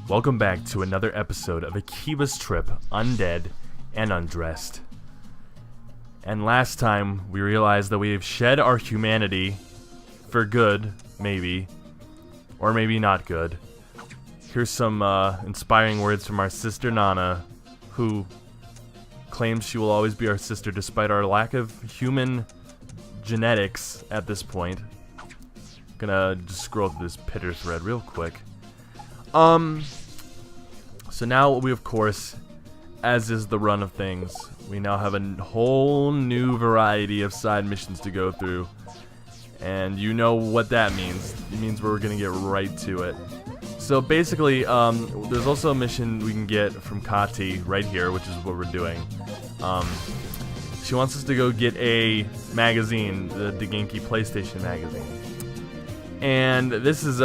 Welcome back to another episode of Akiba's trip, Undead and Undressed. And last time, we realized that we've shed our humanity for good, maybe, or maybe not good. Here's some inspiring words from our sister Nana, who claims she will always be our sister despite our lack of human genetics at this point. Gonna just scroll through this Pitter thread real quick. So now we, of course, as is the run of things, we now have a whole new variety of side missions to go through. And you know what that means. It means we're gonna get right to it. So basically, there's also a mission we can get from Kati right here, which is what we're doing. She wants us to go get a magazine, the Genki PlayStation magazine. And this is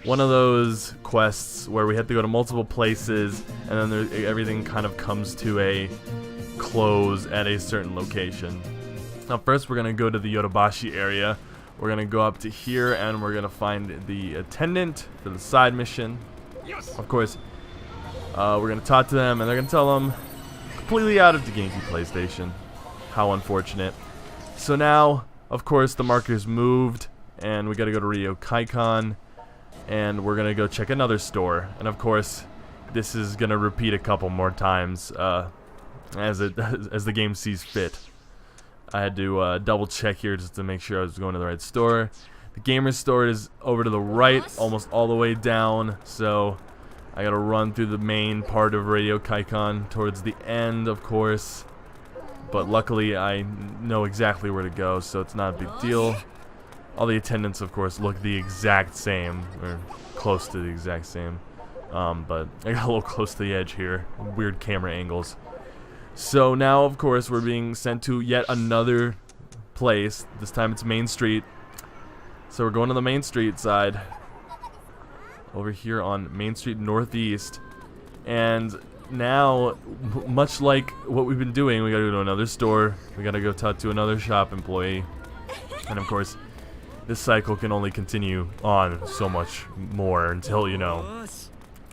one of those quests where we have to go to multiple places, and then everything kind of comes to a close at a certain location. Now first we're going to go to the Yodobashi area. We're going to go up to here, and we're going to find the attendant for the side mission. Of course, we're going to talk to them, and they're going to tell them completely out of the Genki PlayStation. How unfortunate. So now, of course, the marker's moved, and we got to go to Rio Kaikon. And we're gonna go check another store, and of course, this is gonna repeat a couple more times as the game sees fit. I had to double check here just to make sure I was going to the right store. The gamer store is over to the right, almost all the way down, so I gotta run through the main part of Radio Kaikon towards the end, of course. But luckily, I know exactly where to go, so it's not a big deal. All the attendants, of course, look the exact same, or close to the exact same. But I got a little close to the edge here. Weird camera angles. So now, of course, we're being sent to yet another place. This time it's Main Street. So we're going to the Main Street side. Over here on Main Street Northeast. And now, much like what we've been doing, we gotta go to another store. We gotta go talk to another shop employee. And of course, this cycle can only continue on so much more until, you know,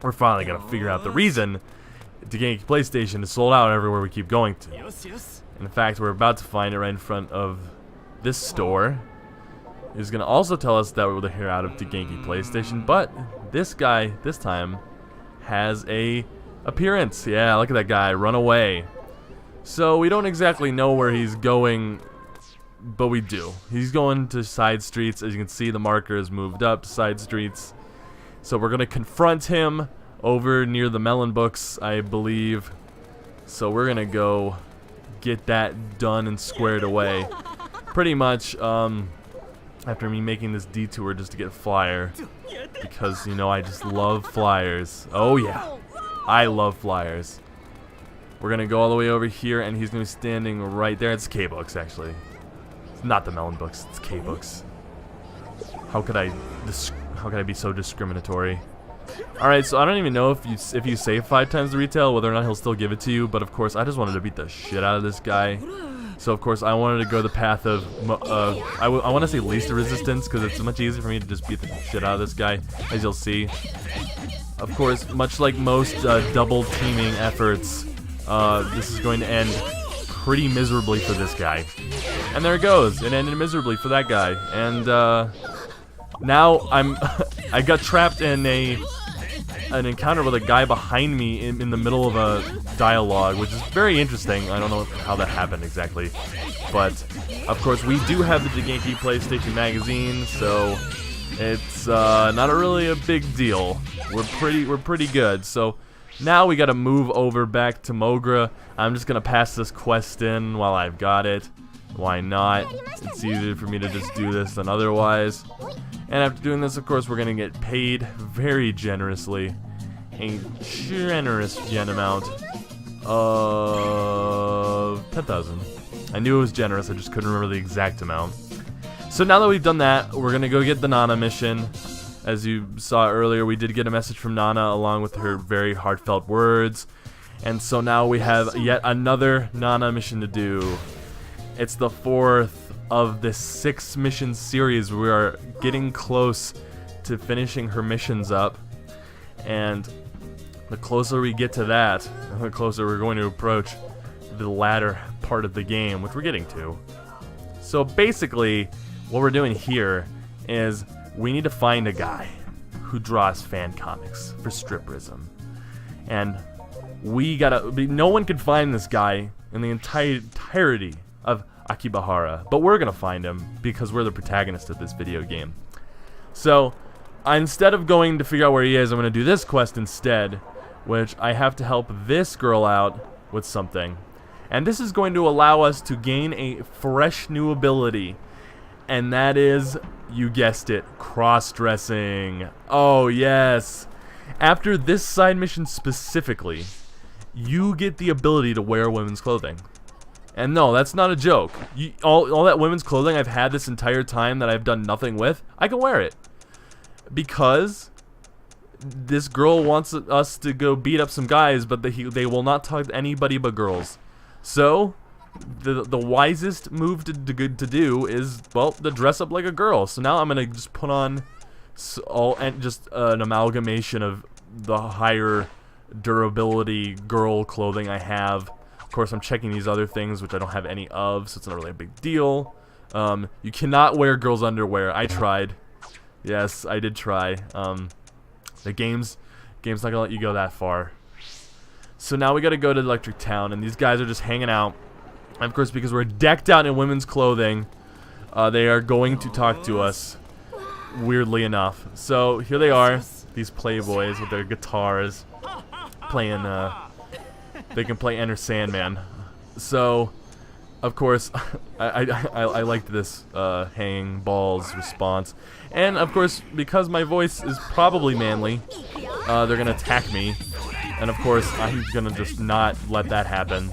we're finally going to figure out the reason the Genki PlayStation is sold out everywhere we keep going to. And in fact, we're about to find it right in front of this store. He's going to also tell us that we're here out of the Genki PlayStation, but this guy, this time, has a appearance. Yeah, look at that guy, run away. So we don't exactly know where he's going, but we do. He's going to side streets. As you can see, the marker has moved up to side streets. So we're going to confront him over near the melon books, I believe. So we're going to go get that done and squared away. Pretty much, after me making this detour just to get a flyer. Because, you know, I just love flyers. Oh, yeah. I love flyers. We're going to go all the way over here, and he's going to be standing right there. It's K-Books, actually. Not the melon books, it's K-Books. How could I be so discriminatory? Alright, so I don't even know if you save 5 times the retail, whether or not he'll still give it to you, but of course I just wanted to beat the shit out of this guy. So of course I wanted to go the path of, I want to say least resistance, because it's much easier for me to just beat the shit out of this guy, as you'll see. Of course, much like most double teaming efforts, this is going to end pretty miserably for this guy. And there it goes. It ended miserably for that guy. And now I got trapped in an encounter with a guy behind me in the middle of a dialogue, which is very interesting. I don't know how that happened exactly. But of course we do have the Genki PlayStation magazine, so it's not really a big deal. We're pretty good. So now we gotta move over back to Mogra. I'm just gonna pass this quest in while I've got it. Why not? It's easier for me to just do this than otherwise. And after doing this, of course, we're gonna get paid very generously. A generous amount of 10,000. I knew it was generous, I just couldn't remember the exact amount. So now that we've done that, we're gonna go get the Nana mission. As you saw earlier, we did get a message from Nana along with her very heartfelt words. And so now we have yet another Nana mission to do. It's the 4th of this 6 mission series. We are getting close to finishing her missions up. And the closer we get to that, the closer we're going to approach the latter part of the game, which we're getting to. So basically, what we're doing here is we need to find a guy who draws fan comics for stripperism. And no one can find this guy in the entirety of Akiba, but we're gonna find him because we're the protagonist of this video game. So instead of going to figure out where he is, I'm gonna do this quest instead, which I have to help this girl out with something. And this is going to allow us to gain a fresh new ability, and that is, you guessed it, cross-dressing. Oh yes. After this side mission specifically, you get the ability to wear women's clothing. And no, that's not a joke. All that women's clothing I've had this entire time that I've done nothing with, I can wear it. Because this girl wants us to go beat up some guys, but they will not talk to anybody but girls. So, the wisest move to do is, well, to dress up like a girl. So now I'm going to just put on just an amalgamation of the higher durability girl clothing I have. Of course, I'm checking these other things, which I don't have any of, so it's not really a big deal. You cannot wear girls' underwear. I tried. Yes, I did try. The game's not gonna let you go that far. So now we gotta go to Electric Town, and these guys are just hanging out. And of course, because we're decked out in women's clothing, they are going to talk to us, weirdly enough. So here they are, these playboys with their guitars, playing, they can play Enter Sandman. So, of course, I liked this hanging balls response. And of course, because my voice is probably manly, they're gonna attack me. And of course, I'm gonna just not let that happen.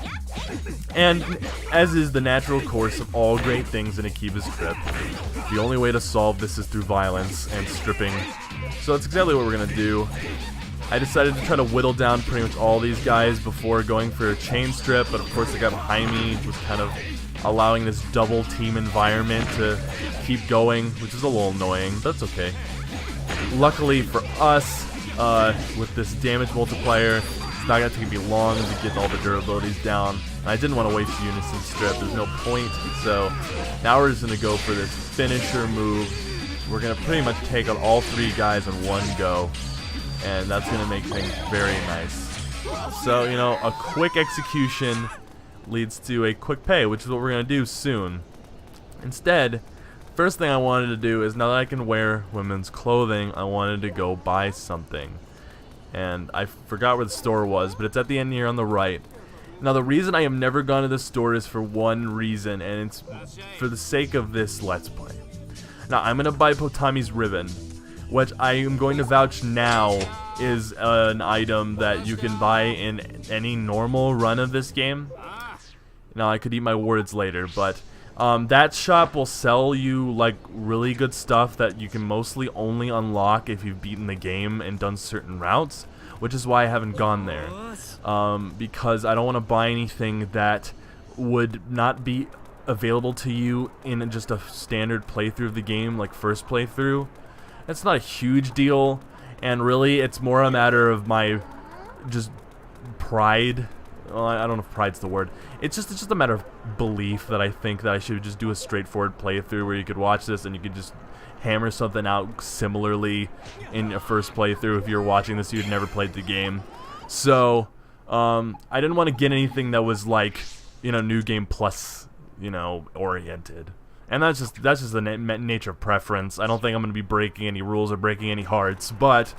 And as is the natural course of all great things in Akiba's trip, the only way to solve this is through violence and stripping. So that's exactly what we're gonna do. I decided to try to whittle down pretty much all these guys before going for a chain strip, but of course the guy behind me was kind of allowing this double team environment to keep going, which is a little annoying, but that's okay. Luckily for us, with this damage multiplier, it's not going to take me long to get all the durabilities down. And I didn't want to waste Unison strip, there's no point, so now we're just going to go for this finisher move. We're going to pretty much take out all three guys in one go, and that's going to make things very nice. So, you know, a quick execution leads to a quick pay, which is what we're going to do soon. Instead, first thing I wanted to do is, now that I can wear women's clothing, I wanted to go buy something. And I forgot where the store was, but it's at the end here on the right. Now the reason I have never gone to this store is for one reason, and it's for the sake of this Let's Play. Now I'm going to buy Potami's ribbon, which I am going to vouch now is an item that you can buy in any normal run of this game. Now I could eat my words later, but that shop will sell you like really good stuff that you can mostly only unlock if you've beaten the game and done certain routes, which is why I haven't gone there. Because I don't want to buy anything that would not be available to you in just a standard playthrough of the game, like first playthrough. It's not a huge deal, and really it's more a matter of my just pride. Well, I don't know if pride's the word. It's just a matter of belief that I think that I should just do a straightforward playthrough where you could watch this and you could just hammer something out similarly in a first playthrough. If you're watching this, you'd never played the game. So, I didn't want to get anything that was like, you know, New Game Plus, you know, oriented. And that's just the nature of preference. I don't think I'm going to be breaking any rules or breaking any hearts, but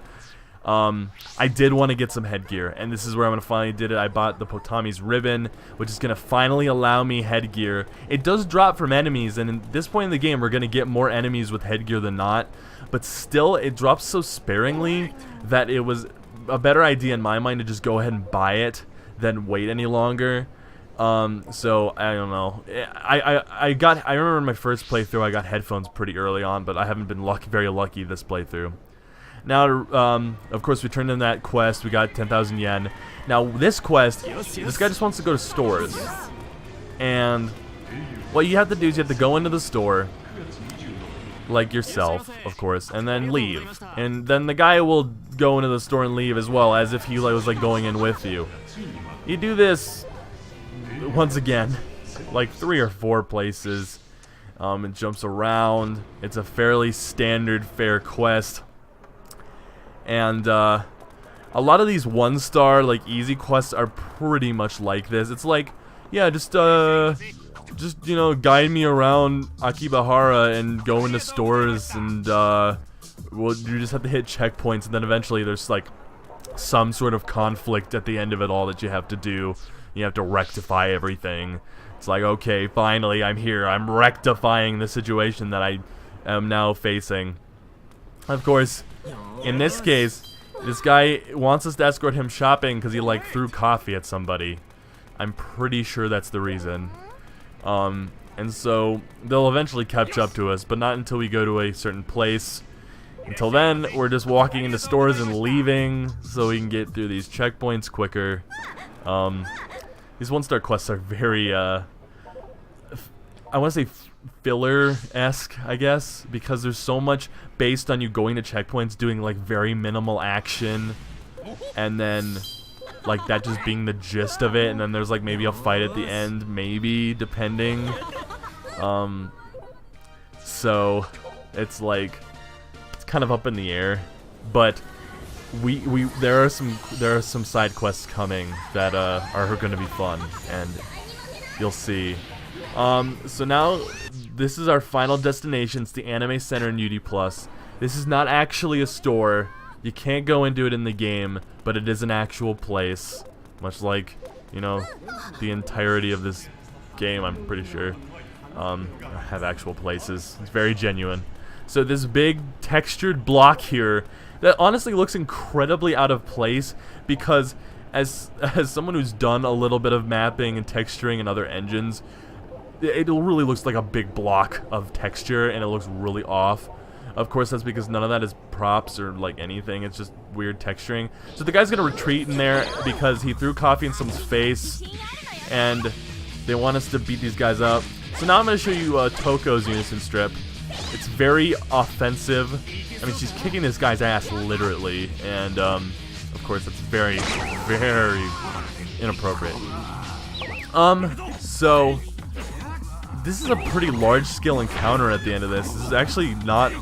I did want to get some headgear, and this is where I'm going to finally did it. I bought the Potami's ribbon, which is going to finally allow me headgear. It does drop from enemies, and at this point in the game, we're going to get more enemies with headgear than not, but still, it drops so sparingly that it was a better idea in my mind to just go ahead and buy it than wait any longer. So I don't know. I remember in my first playthrough I got headphones pretty early on, but I haven't been very lucky this playthrough. Now, of course, we turned in that quest. We got 10,000 yen. Now, this quest, this guy just wants to go to stores. And what you have to do is you have to go into the store. like yourself, of course, and then leave. And then the guy will go into the store and leave as well, as if he was like going in with you. You do this once again, like 3 or 4 places. It jumps around. It's a fairly standard fair quest. And a lot of these 1-star like easy quests are pretty much like this. It's like, yeah, just you know, guide me around Akiba and go into stores, and well, you just have to hit checkpoints, and then eventually there's like some sort of conflict at the end of it all that you have to do. You have to rectify everything. It's like, okay, finally I'm here. I'm rectifying the situation that I am now facing. Of course, in this case, this guy wants us to escort him shopping because he like threw coffee at somebody. I'm pretty sure that's the reason. And so they'll eventually catch up to us, but not until we go to a certain place. Until then, we're just walking into stores and leaving so we can get through these checkpoints quicker. These 1-star quests are very, I want to say filler-esque, I guess, because there's so much based on you going to checkpoints, doing like very minimal action, and then like that just being the gist of it, and then there's like maybe a fight at the end, maybe, depending. So it's like, it's kind of up in the air, but there are some side quests coming that are going to be fun, and you'll see. So now this is our final destination. It's the Anime Center in UD Plus. This is not actually a store. You can't go into it in the game, but it is an actual place, much like, you know, the entirety of this game, I'm pretty sure, have actual places. It's very genuine. So this big textured block here that honestly looks incredibly out of place, because as someone who's done a little bit of mapping and texturing in other engines, it really looks like a big block of texture, and it looks really off. Of course, that's because none of that is props or like anything. It's just weird texturing. So the guy's gonna retreat in there because he threw coffee in someone's face, and they want us to beat these guys up. So now I'm gonna show you Toko's unison strip. It's very offensive. I mean, she's kicking this guy's ass literally, and of course that's very, very inappropriate. So this is a pretty large-scale encounter at the end of this. This is actually not.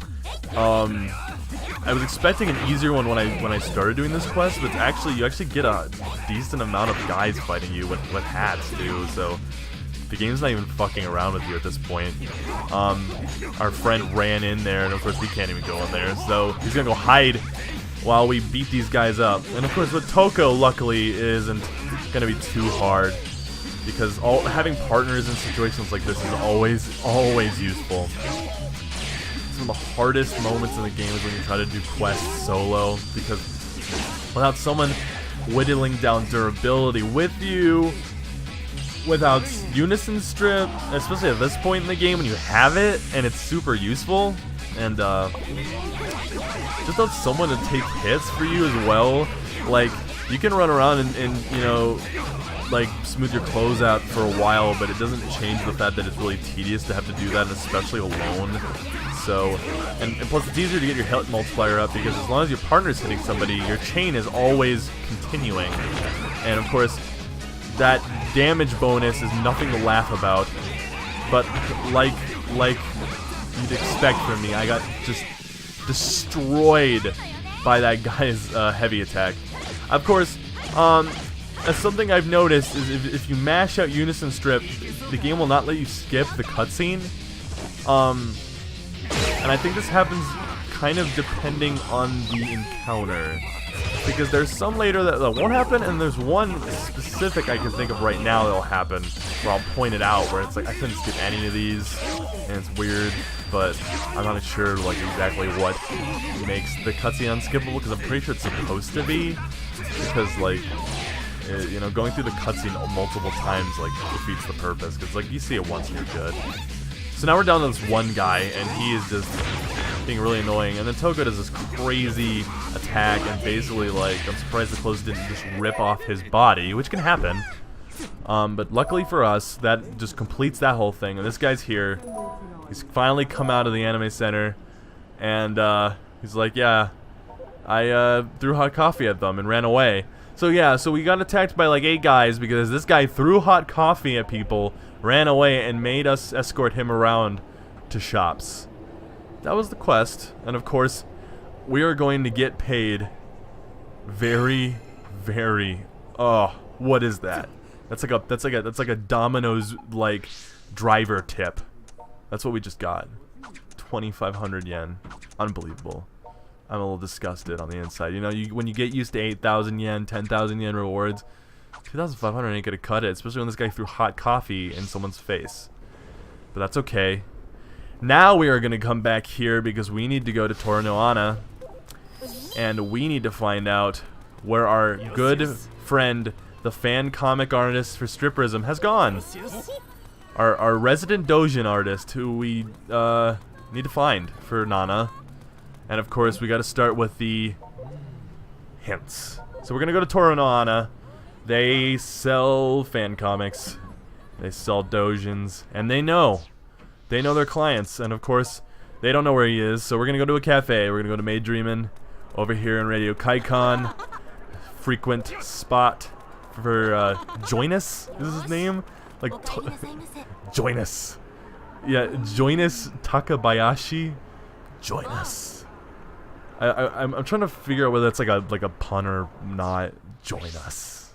I was expecting an easier one when I started doing this quest, but you actually get a decent amount of guys fighting you with hats too. So the game's not even fucking around with you at this point. Our friend ran in there, and of course we can't even go in there. So he's gonna go hide while we beat these guys up. And of course with Toko, luckily, isn't gonna be too hard, because having partners in situations like this is always useful. Some of the hardest moments in the game is when you try to do quests solo, because without someone whittling down durability with you, without unison strip, especially at this point in the game when you have it and it's super useful, and just without someone to take hits for you as well. Like, you can run around and you know, like, smooth your clothes out for a while, but it doesn't change the fact that it's really tedious to have to do that, and especially alone. So, and plus it's easier to get your hit multiplier up, because as long as your partner's hitting somebody, your chain is always continuing. And of course, that damage bonus is nothing to laugh about, but like you'd expect from me, I got just destroyed by that guy's heavy attack. Of course, that's something I've noticed is if you mash out Unison Strip, the game will not let you skip the cutscene. And I think this happens kind of depending on the encounter, because there's some later that won't happen, and there's one specific I can think of right now that'll happen, where I'll point it out, where it's like I couldn't skip any of these, and it's weird, but I'm not sure like exactly what makes the cutscene unskippable, because I'm pretty sure it's supposed to be, because like, you know, going through the cutscene multiple times like defeats the purpose, because like you see it once and you're good. So now we're down to this one guy, and he is just being really annoying. And then Toko does this crazy attack, and basically, like, I'm surprised the clothes didn't just rip off his body, which can happen. But luckily for us, that just completes that whole thing. And this guy's here. He's finally come out of the anime center, and he's like, yeah, I threw hot coffee at them and ran away. So yeah, so we got attacked by like 8 guys because this guy threw hot coffee at people, ran away, and made us escort him around to shops. That was the quest, and of course, we are going to get paid very, very. Oh, what is that? That's like a Domino's like driver tip. That's what we just got. 2,500 yen. Unbelievable. I'm a little disgusted on the inside. You know, when you get used to 8,000 yen, 10,000 yen rewards, 2,500 ain't gonna cut it, especially when this guy threw hot coffee in someone's face. But that's okay. Now we are gonna come back here because we need to go to Torinoana, and we need to find out where our good friend, the fan comic artist for Stripperism, has gone. Our resident doujin artist, who we need to find for Nana. And of course, we got to start with the hints. So we're gonna go to Torinoana. They sell fan comics, they sell doujins, and they know their clients. And of course, they don't know where he is. So we're gonna go to a cafe. We're gonna go to Maid Dreamin' over here in Radio Kaikon. Frequent spot for Join Us is his name. Like Join Us. Yeah, Join Us Takabayashi. Join Us. I'm trying to figure out whether that's like a pun or not. Join us.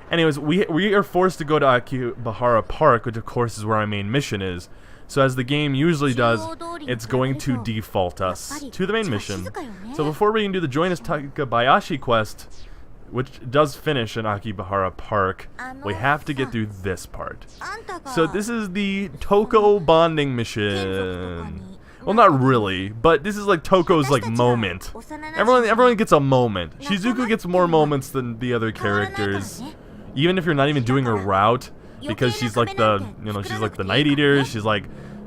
Anyways, we are forced to go to Akiba Park, which of course is where our main mission is. So as the game usually does, it's going to default us to the main mission. So before we can do the Join Us Takabayashi quest, which does finish in Akiba Park, we have to get through this part. So this is the Toko bonding mission. Well, not really, but this is like Toko's like moment. Everyone gets a moment. Shizuku gets more moments than the other characters, even if you're not even doing her route, because she's like the she's like the Night Eater. She's like,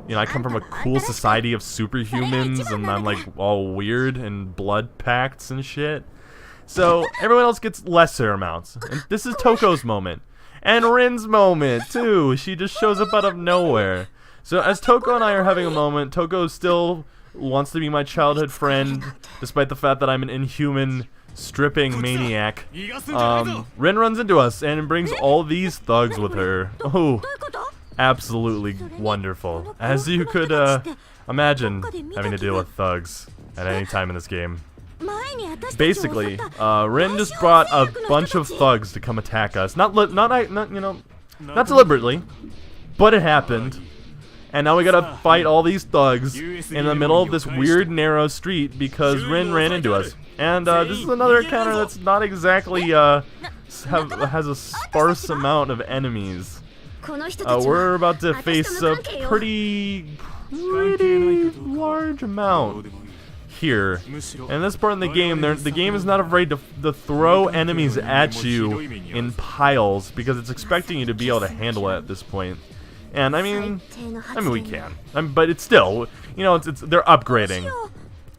I come from a cool society of superhumans, and I'm like all weird and blood pacts and shit. So everyone else gets lesser amounts, and this is Toko's moment, and Rin's moment too. She just shows up out of nowhere. So as Toko and I are having a moment, Toko still wants to be my childhood friend, despite the fact that I'm an inhuman stripping maniac. Rin runs into us and brings all these thugs with her. Oh, absolutely wonderful. As you could imagine having to deal with thugs at any time in this game. Basically, Rin just brought a bunch of thugs to come attack us. Not deliberately, but it happened. And now we gotta fight all these thugs in the middle of this weird narrow street because Rin ran into us. And this is another encounter that's not exactly has a sparse amount of enemies. We're about to face a pretty large amount here. And this part in the game, the game is not afraid to throw enemies at you in piles because it's expecting you to be able to handle it at this point. And I mean we can. But it's still, they're upgrading.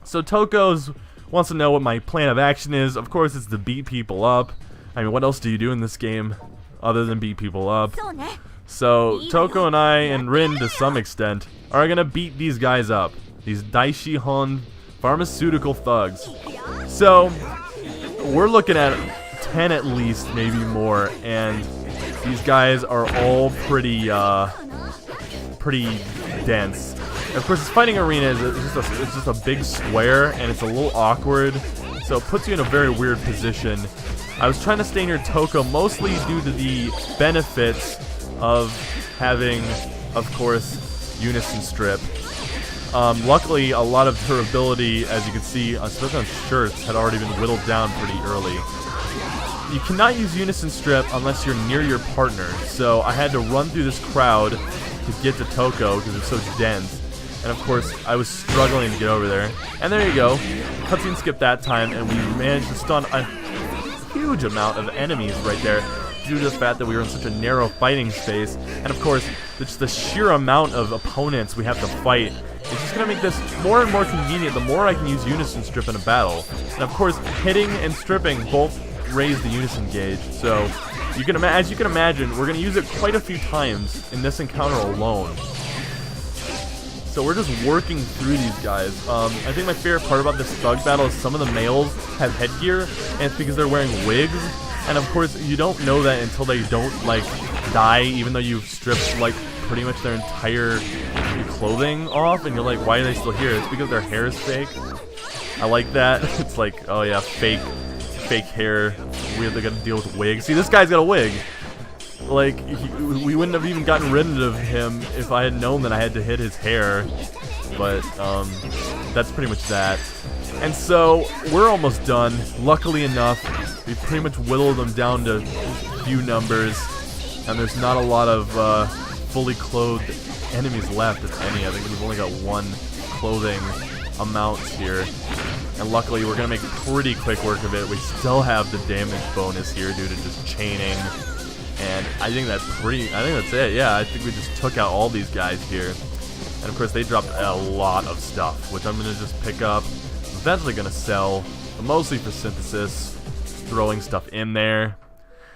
So Toko's wants to know what my plan of action is. Of course, it's to beat people up. I mean, what else do you do in this game other than beat people up? So Toko and I, and Rin to some extent, are gonna beat these guys up. These Daishihon pharmaceutical thugs. So we're looking at 10 at least, maybe more, and these guys are all pretty dense. And of course, this fighting arena is it's just a big square, and it's a little awkward, so it puts you in a very weird position. I was trying to stay near Toko mostly due to the benefits of having, of course, Unison Strip. Luckily, a lot of her ability, as you can see, especially on shirts, had already been whittled down pretty early. You cannot use Unison Strip unless you're near your partner, so I had to run through this crowd to get to Toko because it's so dense. And of course, I was struggling to get over there. And there you go. Cutscene skipped that time, and we managed to stun a huge amount of enemies right there due to the fact that we were in such a narrow fighting space. And of course, just the sheer amount of opponents we have to fight. It's just going to make this more and more convenient the more I can use Unison Strip in a battle. And of course, hitting and stripping both raise the Unison gauge. So, as you can imagine, we're going to use it quite a few times in this encounter alone. So we're just working through these guys. I think my favorite part about this thug battle is some of the males have headgear, and it's because they're wearing wigs. And of course, you don't know that until they don't, like, die, even though you've stripped, like, pretty much their entire clothing off, and you're like, why are they still here? It's because their hair is fake. I like that. It's like, oh yeah, fake hair. We have to gotta deal with wigs. See, this guy's got a wig. Like, we wouldn't have even gotten rid of him if I had known that I had to hit his hair. But, that's pretty much that. And so, we're almost done. Luckily enough, we pretty much whittled them down to few numbers. And there's not a lot of, fully clothed enemies left, if any. I think we've only got one clothing amount here. And luckily, we're gonna make pretty quick work of it. We still have the damage bonus here due to just chaining. And I think that's it. Yeah, I think we just took out all these guys here. And of course, they dropped a lot of stuff, which I'm gonna just pick up. Eventually gonna sell, but mostly for synthesis. Just throwing stuff in there.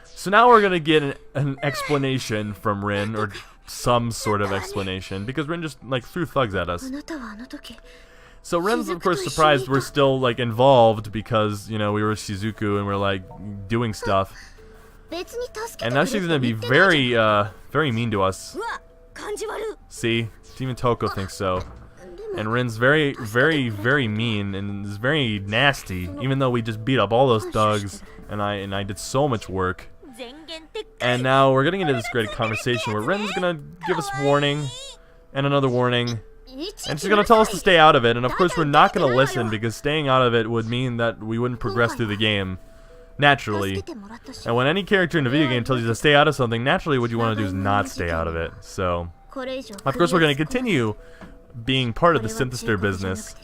So now we're gonna get an explanation from Rin, or some sort of explanation, because Rin just, like, threw thugs at us. So Ren's, of course, surprised we're still, like, involved because, you know, we were Shizuku and we're, like, doing stuff. And now she's gonna be very, very mean to us. See? Even Toko thinks so. And Rin's very, very, very mean and is very nasty, even though we just beat up all those thugs and I did so much work. And now we're getting into this great conversation where Ren's gonna give us warning and another warning. And she's gonna tell us to stay out of it, and of course we're not gonna listen because staying out of it would mean that we wouldn't progress through the game naturally. And when any character in a video game tells you to stay out of something, naturally what you want to do is not stay out of it. So, of course we're gonna continue being part of the synthesizer business.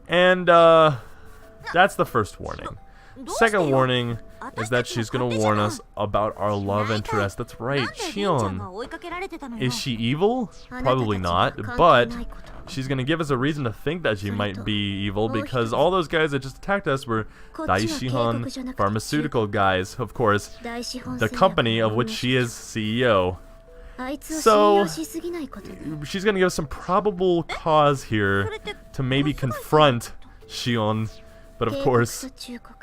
And that's the first warning. Second warning is that she's gonna warn us about our love interest. That's right, Shion. Is she evil? Probably not, but she's gonna give us a reason to think that she might be evil, because all those guys that just attacked us were Daishihon pharmaceutical guys, of course, the company of which she is CEO. So, she's gonna give us some probable cause here to maybe confront Shion. But of course,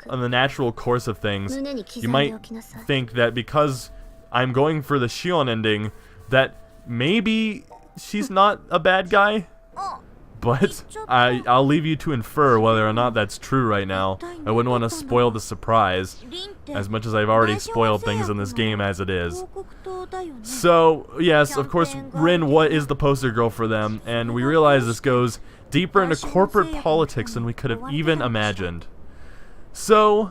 on the natural course of things, you might think that because I'm going for the Shion ending, that maybe she's not a bad guy. But I'll leave you to infer whether or not that's true right now. I wouldn't want to spoil the surprise, as much as I've already spoiled things in this game as it is. So, yes, of course, Rin is the poster girl for them, and we realize this goes deeper into corporate politics than we could have even imagined. So,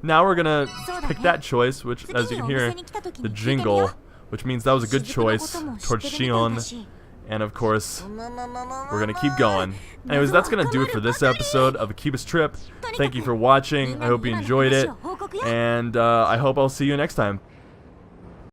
now we're gonna pick that choice, which, as you can hear, the jingle, which means that was a good choice towards Shion. And of course, we're gonna keep going. Anyways, that's gonna do it for this episode of Akiba's Trip. Thank you for watching. I hope you enjoyed it. And I hope I'll see you next time.